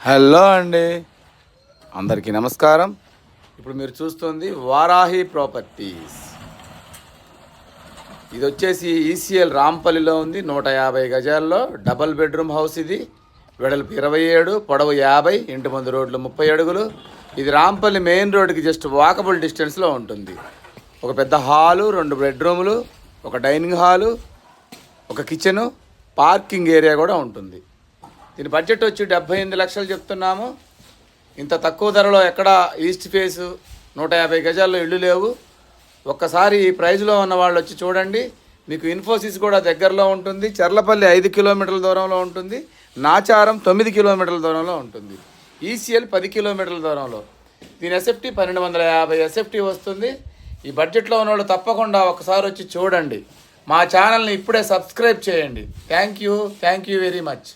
Hello అండి, అందరికీ నమస్కారం. ఇప్పుడు మీరు చూస్తుంది వారాహి ప్రాపర్టీస్. ఇది వచ్చేసి ఈసీఎల్ రాంపల్లిలో ఉంది. 150 గజాల్లో డబల్ బెడ్రూమ్ హౌస్. ఇది వెడల్పు 27, పొడవు 50, ఇంటి ముందు రోడ్లు 30 అడుగులు. ఇది రాంపల్లి మెయిన్ రోడ్డుకి జస్ట్ వాకబుల్ డిస్టెన్స్లో ఉంటుంది. ఒక పెద్ద హాలు, 2 బెడ్రూములు, ఒక డైనింగ్ హాలు, ఒక కిచెను, పార్కింగ్ ఏరియా కూడా ఉంటుంది. దీని బడ్జెట్ వచ్చి 78 లక్షలు చెప్తున్నాము. ఇంత తక్కువ ధరలో ఎక్కడ ఈస్ట్ ఫేసు 150 గజాల్లో ఇళ్ళు లేవు. ఒక్కసారి ఈ ప్రైజ్లో ఉన్న వాళ్ళు వచ్చి చూడండి. మీకు ఇన్ఫోసిస్ కూడా దగ్గరలో ఉంటుంది. చర్లపల్లి 5 కిలోమీటర్ల దూరంలో ఉంటుంది. నాచారం 9 కిలోమీటర్ల దూరంలో ఉంటుంది. ఈసీఎల్ 10 కిలోమీటర్ల దూరంలో. దీని ఎస్ఎఫ్టీ 1250 ఎస్ఎఫ్టీ వస్తుంది. ఈ బడ్జెట్లో ఉన్న వాళ్ళు తప్పకుండా ఒకసారి వచ్చి చూడండి. మా ఛానల్ని ఇప్పుడే సబ్స్క్రైబ్ చేయండి. Thank you very much.